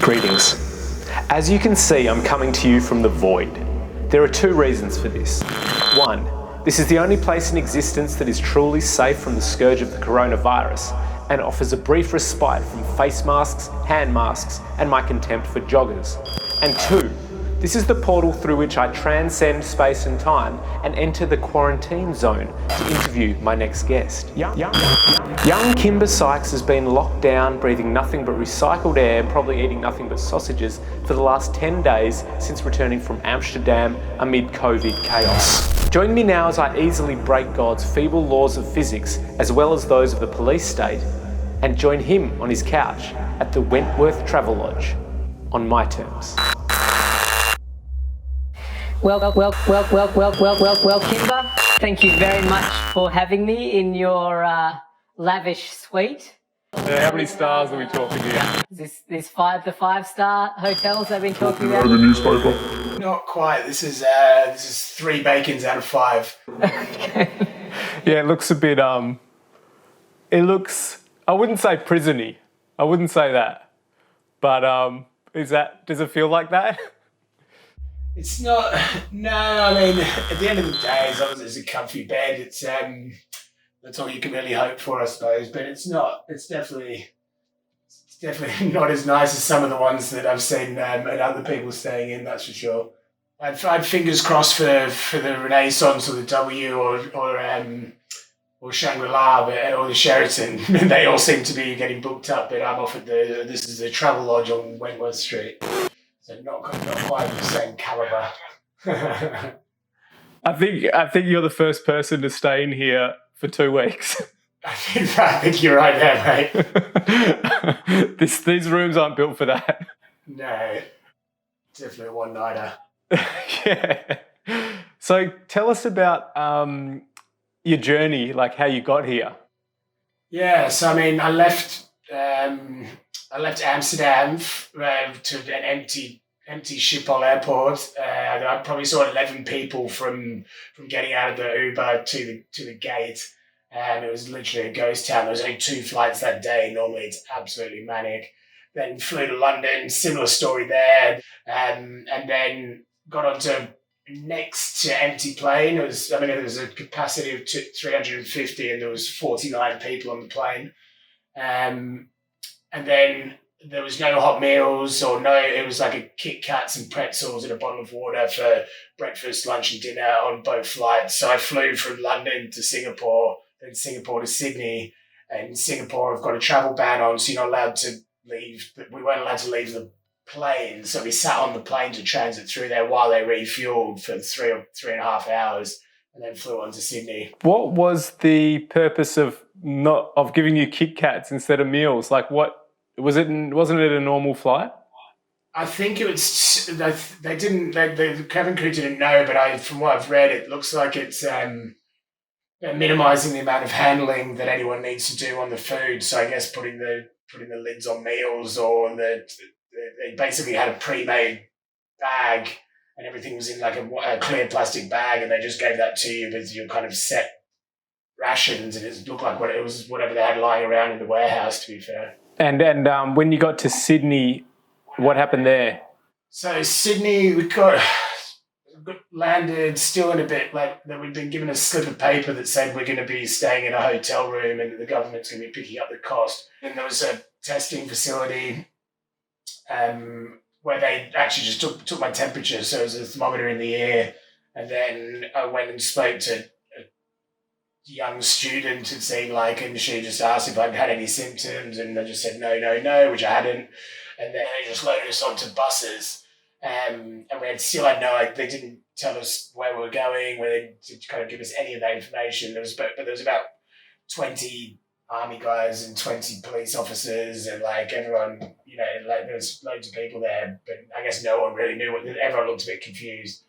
Greetings. As you can see, I'm coming to you from the void. There are two reasons for this. One, this is the only place in existence that is truly safe from the scourge of the coronavirus and offers a brief respite from face masks, hand masks, and my contempt for joggers. And two, this is the portal through which I transcend space and time and enter the quarantine zone to interview my next guest. Young Kimber Sykes has been locked down, breathing nothing but recycled air and probably eating nothing but sausages for the last 10 days since returning from Amsterdam amid Covid chaos. Join me now as I easily break God's feeble laws of physics as well as those of the police state and join him on his couch at the Wentworth Travelodge on my terms. Well, Kimber. Thank you very much for having me in your lavish suite. How many stars are we talking here? Is this the 5-star hotels they've been talking about? The newspaper. Not quite. This is 3 bacons out of 5. Yeah, it looks a bit it looks, I wouldn't say prison-y. I wouldn't say that. But does it feel like that? It's not. No, I mean, at the end of the day, as long as it's a comfy bed, it's that's all you can really hope for, I suppose. But it's not. It's definitely not as nice as some of the ones that I've seen and other people staying in. That's for sure. I'd fingers crossed for the Renaissance or the W or Shangri-La or the Sheraton. They all seem to be getting booked up, but I'm off at this is the Travelodge on Wentworth Street. So not quite the same calibre. I think you're the first person to stay in here for 2 weeks. I think you're right there, mate. These rooms aren't built for that. No, definitely a one-nighter. Yeah. So tell us about your journey, like how you got here. Yeah, so I mean, I left Amsterdam to an empty Schiphol airport. I probably saw 11 people from getting out of the Uber to the gate, and it was literally a ghost town. There was only 2 flights that day. Normally it's absolutely manic. Then flew to London, similar story there, and then got onto next to empty plane. There was a capacity of 350, and there was 49 people on the plane. And then there was no hot meals it was like a Kit Kats and pretzels and a bottle of water for breakfast, lunch and dinner on both flights. So I flew from London to Singapore, then Singapore to Sydney. And in Singapore, I've got a travel ban on, so you're not allowed to leave. We weren't allowed to leave the plane. So we sat on the plane to transit through there while they refueled for 3.5 hours and then flew on to Sydney. What was the purpose of giving you Kit Kats instead of meals? Like what? Wasn't it a normal flight? I think it was. The cabin crew didn't know, but from what I've read, it looks like it's minimising the amount of handling that anyone needs to do on the food. So I guess putting the lids on meals, or they basically had a pre-made bag, and everything was in like a clear plastic bag, and they just gave that to you with your kind of set rations, and it looked like whatever they had lying around in the warehouse. To be fair. And when you got to Sydney, what happened there? So Sydney, we got landed still in a bit like that. We'd been given a slip of paper that said we're going to be staying in a hotel room and the government's going to be picking up the cost. And there was a testing facility where they actually just took my temperature. So it was a thermometer in the ear. And then I went and spoke to young student, it seemed like, and she just asked if I'd had any symptoms, and I just said no, which I hadn't. And then they just loaded us onto buses, and we still had they didn't tell us where we were going, where they didn't kind of give us any of that information. There was about 20 army guys and 20 police officers, and like everyone, there was loads of people there, but I guess no one really knew everyone looked a bit confused.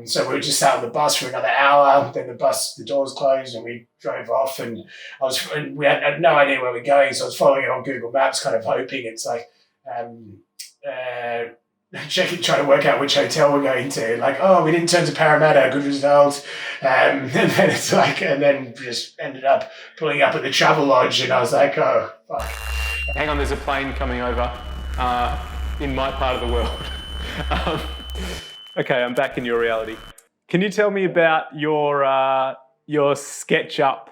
So we were just sat on the bus for another hour. Then the doors closed, and we drove off. And we had no idea where we were going. So I was following it on Google Maps, kind of hoping it's like trying to work out which hotel we're going to. Like, oh, we didn't turn to Parramatta, good result. And then just ended up pulling up at the Travelodge, and I was like, oh fuck. Hang on, there's a plane coming over in my part of the world. Okay, I'm back in your reality. Can you tell me about your SketchUp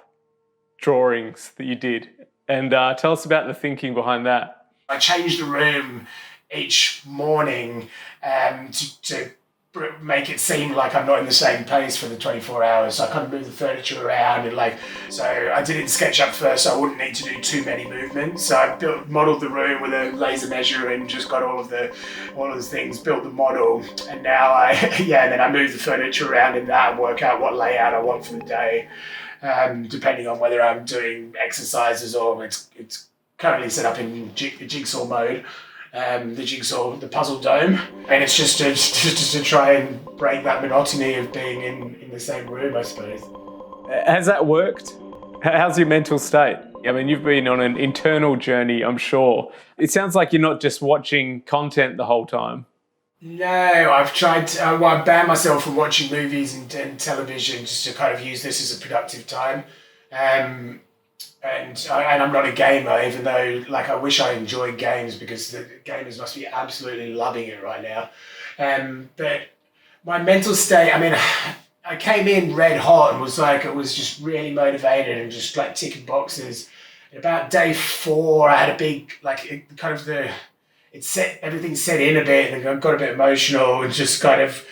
drawings that you did, and tell us about the thinking behind that? I change the room each morning to make it seem like I'm not in the same place for the 24 hours. So I kind of move the furniture around and so I did it in SketchUp first, so I wouldn't need to do too many movements. So I modeled the room with a laser measure and just got all of the things, built the model, and now then I move the furniture around in that and work out what layout I want for the day, depending on whether I'm doing exercises or it's currently set up in jigsaw mode. The puzzle dome, and it's just to try and break that monotony of being in the same room, I suppose. Has that worked? How's your mental state? I mean, you've been on an internal journey, I'm sure. It sounds like you're not just watching content the whole time. No, I've tried to, I banned myself from watching movies and television just to kind of use this as a productive time. And I'm not a gamer, even though I wish I enjoyed games, because the gamers must be absolutely loving it right now. But my mental state, I mean, I came in red hot and was just really motivated and just ticking boxes. And about day 4, I had a big, everything set in a bit and I got a bit emotional and just kind of,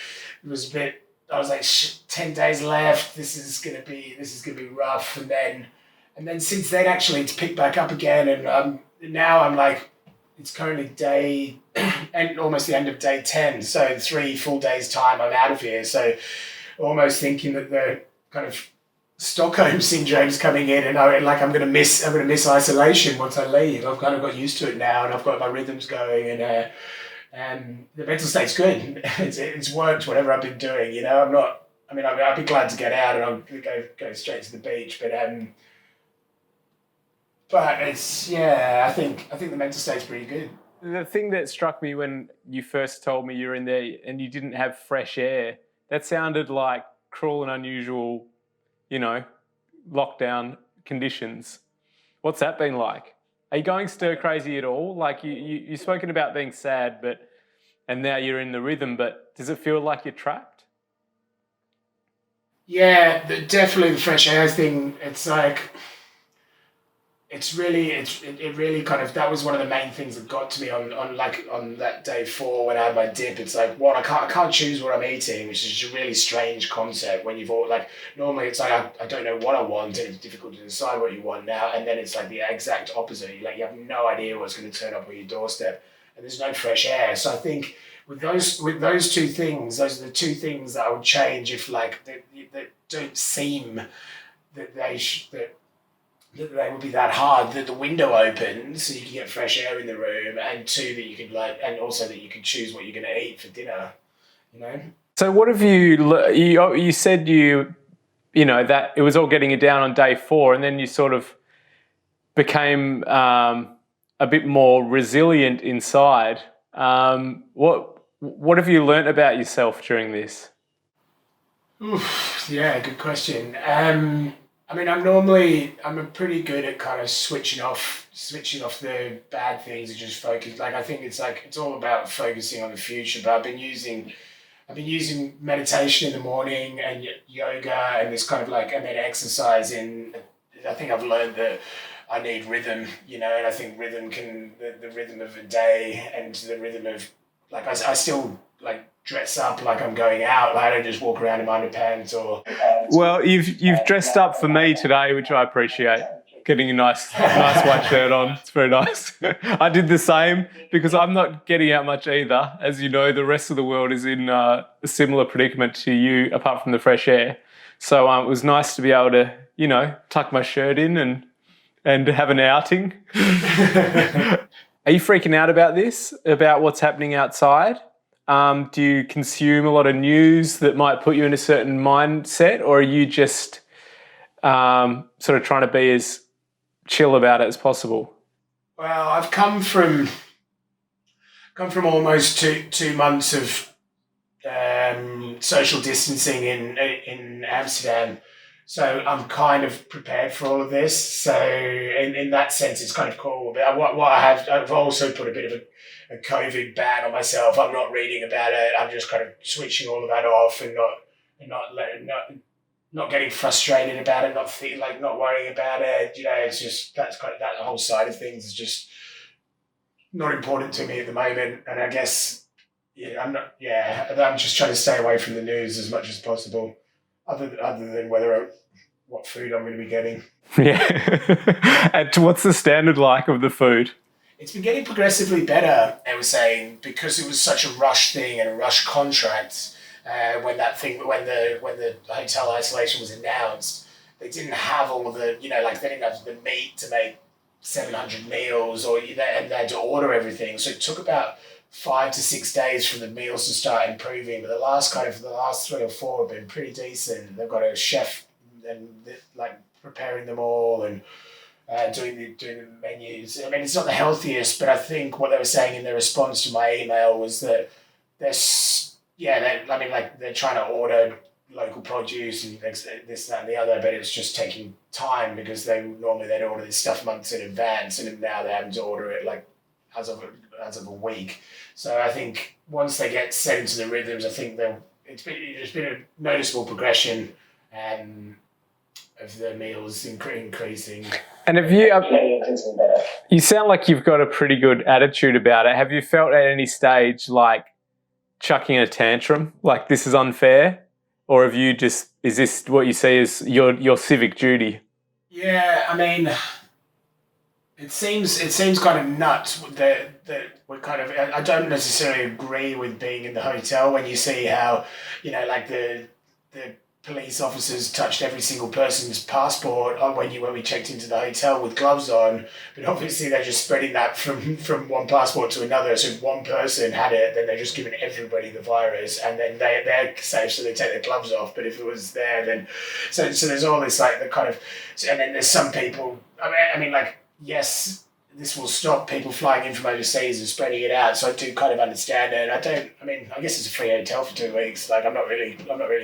it was a bit, I was like, 10 days left, this is gonna be rough. And then since then, actually, it's picked back up again, and now I'm it's currently almost the end of day 10, so 3 full days time I'm out of here. So almost thinking that the kind of Stockholm syndrome's coming in, and I'm gonna miss isolation once I leave. I've kind of got used to it now, and I've got my rhythms going, and the mental state's good. It's worked whatever I've been doing. I'd be glad to get out and I'll go straight to the beach, but it's, I think the mental state's pretty good. The thing that struck me when you first told me you're in there and you didn't have fresh air, that sounded like cruel and unusual, lockdown conditions. What's that been like? Are you going stir crazy at all? You've spoken about being sad, and now you're in the rhythm, but does it feel like you're trapped? Yeah, definitely the fresh air thing. It's it really kind of, that was one of the main things that got to me on that day 4 when I had my dip. It's I can't choose what I'm eating, which is a really strange concept when you've all normally it's I don't know what I want and it's difficult to decide what you want now, and then it's the exact opposite. You have no idea what's going to turn up on your doorstep and there's no fresh air. So I think with those two things, those are the two things that I would change if that don't seem that they would be that hard, that the window opens so you can get fresh air in the room, and 2, that you can and also that you can choose what you're going to eat for dinner, So what have you said that it was all getting you down on day 4, and then you sort of became a bit more resilient inside. What have you learnt about yourself during this? Oof, yeah, good question. I'm pretty good at kind of switching off the bad things and just focus. I think it's all about focusing on the future. But I've been using meditation in the morning and yoga and this kind of and then exercise I think I've learned that I need rhythm, and I think rhythm the rhythm of a day and the rhythm of I still dress up like I'm going out. I don't just walk around in my underpants or. Well, you've dressed up for me today, which I appreciate. Getting a nice white shirt on. It's very nice. I did the same because I'm not getting out much either. As you know, the rest of the world is in a similar predicament to you, apart from the fresh air. So it was nice to be able to, tuck my shirt in and have an outing. Are you freaking out about this? About what's happening outside? Do you consume a lot of news that might put you in a certain mindset, or are you just sort of trying to be as chill about it as possible? Well, I've come from almost two months of social distancing in Amsterdam, So I'm kind of prepared for all of this. So in that sense, it's kind of cool. But I've also put a bit of a COVID ban on myself. I'm not reading about it. I'm just kind of switching all of that off and not getting frustrated about it, not worrying about it. It's just that's kind of that whole side of things is just not important to me at the moment. And I guess I'm just trying to stay away from the news as much as possible, other than what food I'm going to be getting. Yeah. And what's the standard like of the food? It's been getting progressively better, I was saying, because it was such a rush thing and a rush contract. When the hotel isolation was announced, they didn't have all of the, they didn't have the meat to make 700 meals, and they had to order everything. So it took about 5 to 6 days for the meals to start improving. But the last 3 or 4 have been pretty decent. They've got a chef and preparing them all and doing the menus. I mean, it's not the healthiest, but I think what they were saying in their response to my email was that they're trying to order local produce and this, that, and the other, but it's just taking time because they'd order this stuff months in advance, and now they're having to order it as of a week. So I think once they get set into the rhythms, I think there's been a noticeable progression of the meals increasing. And have you sound like you've got a pretty good attitude about it. Have you felt at any stage like chucking a tantrum, like this is unfair? Or have you is this what you see as your civic duty? Yeah, I mean, it seems kind of nuts that we're kind of, I don't necessarily agree with being in the hotel when you see how, the police officers touched every single person's passport when we checked into the hotel with gloves on, but obviously they're just spreading that from one passport to another. So if one person had it, then they're just giving everybody the virus, and then they're safe, so they take their gloves off. But if it was there, then so there's all this and then there's some people. I mean, yes, this will stop people flying in from overseas and spreading it out. So I do kind of understand it. I guess it's a free hotel for 2 weeks. I'm not really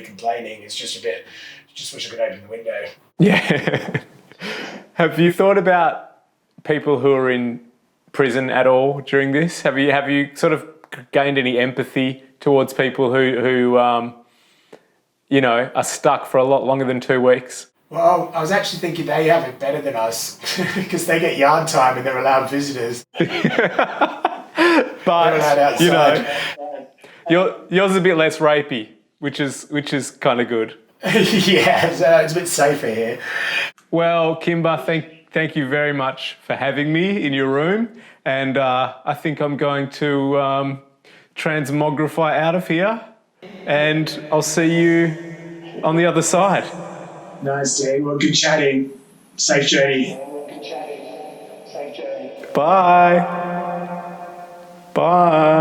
complaining. It's just just wish I could open the window. Yeah. Have you thought about people who are in prison at all during this? Have you sort of gained any empathy towards people who are stuck for a lot longer than 2 weeks? Well, I was actually thinking they have it better than us because they get yard time and they're allowed visitors. But, they're allowed outside. Yours is a bit less rapey, which is kind of good. Yeah, it's a bit safer here. Well, Kimber, thank you very much for having me in your room. And I think I'm going to transmogrify out of here. And I'll see you on the other side. Nice, dude. Well, good chatting. Safe journey. Bye. Bye.